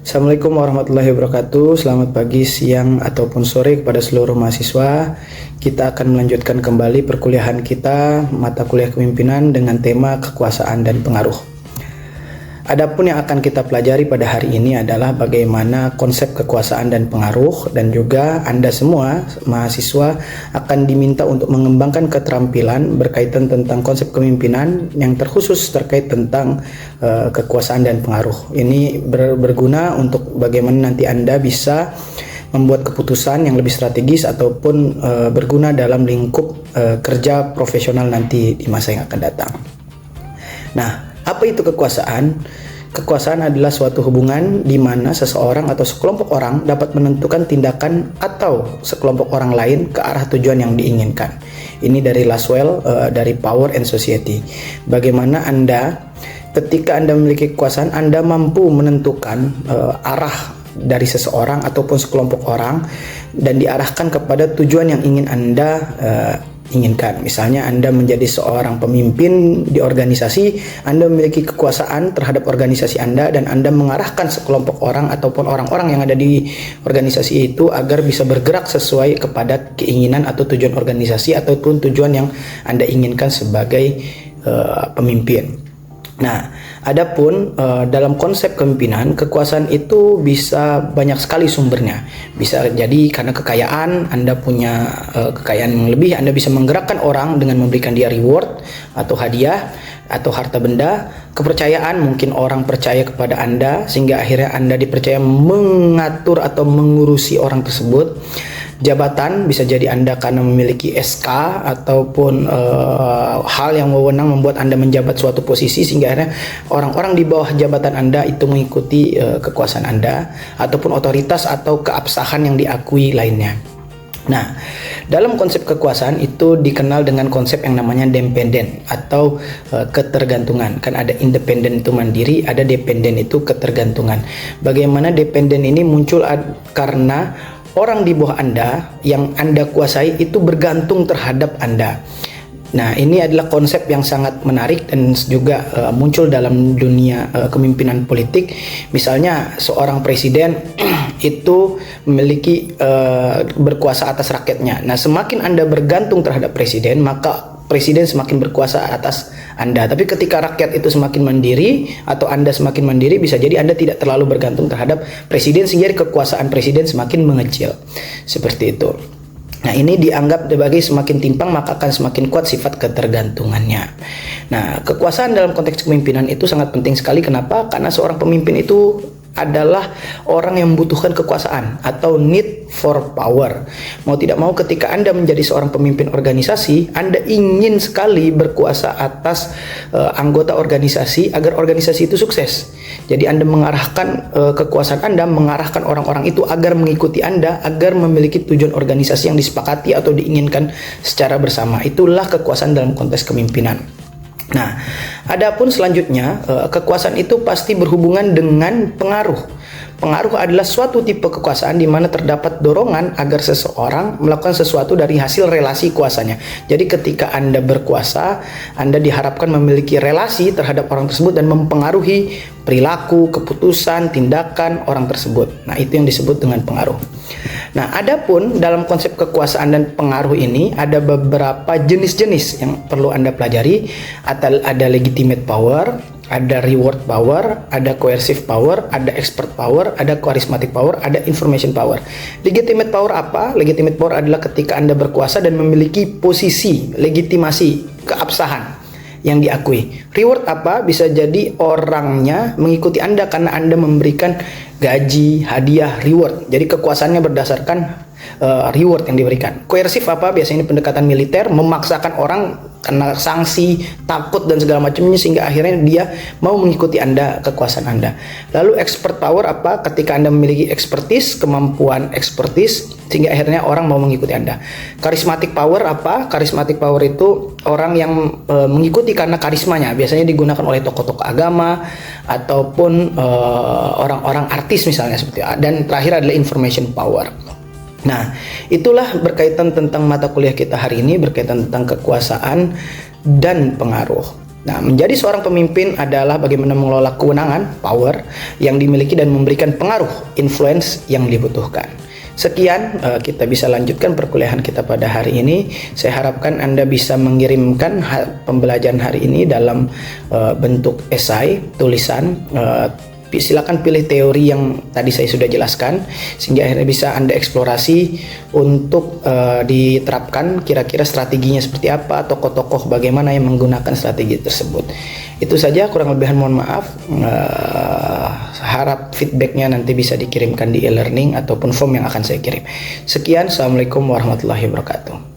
Assalamualaikum warahmatullahi wabarakatuh. Selamat pagi, siang, ataupun sore kepada seluruh mahasiswa. Kita akan melanjutkan kembali perkuliahan kita mata kuliah kepemimpinan dengan tema kekuasaan dan pengaruh. Adapun yang akan kita pelajari pada hari ini adalah bagaimana konsep kekuasaan dan pengaruh, dan juga Anda semua mahasiswa akan diminta untuk mengembangkan keterampilan berkaitan tentang konsep kepemimpinan yang terkhusus terkait tentang kekuasaan dan pengaruh. Ini berguna untuk bagaimana nanti Anda bisa membuat keputusan yang lebih strategis ataupun berguna dalam lingkup kerja profesional nanti di masa yang akan datang. Nah, apa itu kekuasaan? Kekuasaan adalah suatu hubungan di mana seseorang atau sekelompok orang dapat menentukan tindakan atau sekelompok orang lain ke arah tujuan yang diinginkan. Ini dari Laswell, dari Power and Society. Bagaimana ketika Anda memiliki kekuasaan, Anda mampu menentukan arah dari seseorang ataupun sekelompok orang dan diarahkan kepada tujuan yang ingin Anda inginkan. Misalnya Anda menjadi seorang pemimpin di organisasi, Anda memiliki kekuasaan terhadap organisasi Anda dan Anda mengarahkan sekelompok orang ataupun orang-orang yang ada di organisasi itu agar bisa bergerak sesuai kepada keinginan atau tujuan organisasi ataupun tujuan yang Anda inginkan sebagai pemimpin. Nah, adapun dalam konsep kepemimpinan, kekuasaan itu bisa banyak sekali sumbernya. Bisa jadi karena kekayaan, Anda punya kekayaan yang lebih, Anda bisa menggerakkan orang dengan memberikan dia reward atau hadiah atau harta benda. Kepercayaan, mungkin orang percaya kepada Anda sehingga akhirnya Anda dipercaya mengatur atau mengurusi orang tersebut. Jabatan, bisa jadi Anda karena memiliki SK ataupun hal yang wewenang membuat Anda menjabat suatu posisi sehingga akhirnya orang-orang di bawah jabatan Anda itu mengikuti kekuasaan Anda, ataupun otoritas atau keabsahan yang diakui lainnya. Nah, dalam konsep kekuasaan itu dikenal dengan konsep yang namanya dependen atau ketergantungan. Kan ada independen itu mandiri, ada dependen itu ketergantungan. Bagaimana dependen ini muncul karena orang di bawah Anda yang Anda kuasai itu bergantung terhadap Anda. Nah, ini adalah konsep yang sangat menarik dan juga muncul dalam dunia kepemimpinan politik. Misalnya seorang presiden itu memiliki berkuasa atas rakyatnya. Nah, semakin Anda bergantung terhadap presiden, maka presiden semakin berkuasa atas Anda. Tapi ketika rakyat itu semakin mandiri atau Anda semakin mandiri, bisa jadi Anda tidak terlalu bergantung terhadap presiden sehingga kekuasaan presiden semakin mengecil. Seperti itu. Nah, ini dianggap sebagai semakin timpang maka akan semakin kuat sifat ketergantungannya. Nah, kekuasaan dalam konteks kepemimpinan itu sangat penting sekali. Kenapa? Karena seorang pemimpin itu adalah orang yang membutuhkan kekuasaan atau need for power. Mau tidak mau ketika Anda menjadi seorang pemimpin organisasi, Anda ingin sekali berkuasa atas anggota organisasi agar organisasi itu sukses. Jadi Anda mengarahkan kekuasaan Anda, mengarahkan orang-orang itu agar mengikuti Anda, agar memiliki tujuan organisasi yang disepakati atau diinginkan secara bersama. Itulah kekuasaan dalam konteks kepemimpinan. Nah, adapun selanjutnya, kekuasaan itu pasti berhubungan dengan pengaruh. Pengaruh adalah suatu tipe kekuasaan di mana terdapat dorongan agar seseorang melakukan sesuatu dari hasil relasi kuasanya. Jadi ketika Anda berkuasa, Anda diharapkan memiliki relasi terhadap orang tersebut dan mempengaruhi perilaku, keputusan, tindakan orang tersebut. Nah, itu yang disebut dengan pengaruh. Nah, adapun dalam konsep kekuasaan dan pengaruh ini ada beberapa jenis-jenis yang perlu Anda pelajari. Ada legitimate power, ada reward power, ada coercive power, ada expert power, ada charismatic power, ada information power. Legitimate power apa? Legitimate power adalah ketika Anda berkuasa dan memiliki posisi, legitimasi, keabsahan yang diakui. Reward apa? Bisa jadi orangnya mengikuti Anda karena Anda memberikan gaji, hadiah, reward. Jadi kekuasaannya berdasarkan reward yang diberikan. Coercive apa? Biasanya ini pendekatan militer, memaksakan orang karena sanksi, takut dan segala macamnya sehingga akhirnya dia mau mengikuti Anda, kekuasaan Anda. Lalu expert power apa? Ketika Anda memiliki expertise, kemampuan expertise sehingga akhirnya orang mau mengikuti Anda. Charismatic power apa? Charismatic power itu orang yang mengikuti karena karismanya. Biasanya digunakan oleh tokoh-tokoh agama ataupun orang-orang artis misalnya seperti itu. Dan terakhir adalah information power. Nah, itulah berkaitan tentang mata kuliah kita hari ini, berkaitan tentang kekuasaan dan pengaruh. Nah, menjadi seorang pemimpin adalah bagaimana mengelola kewenangan, power yang dimiliki dan memberikan pengaruh, influence yang dibutuhkan. Sekian, kita bisa lanjutkan perkuliahan kita pada hari ini. Saya harapkan Anda bisa mengirimkan pembelajaran hari ini dalam bentuk esai, tulisan. Silakan pilih teori yang tadi saya sudah jelaskan, sehingga akhirnya bisa Anda eksplorasi untuk diterapkan kira-kira strateginya seperti apa, tokoh-tokoh bagaimana yang menggunakan strategi tersebut. Itu saja, kurang lebihan mohon maaf. Harap feedbacknya nanti bisa dikirimkan di e-learning ataupun form yang akan saya kirim. Sekian, Assalamualaikum warahmatullahi wabarakatuh.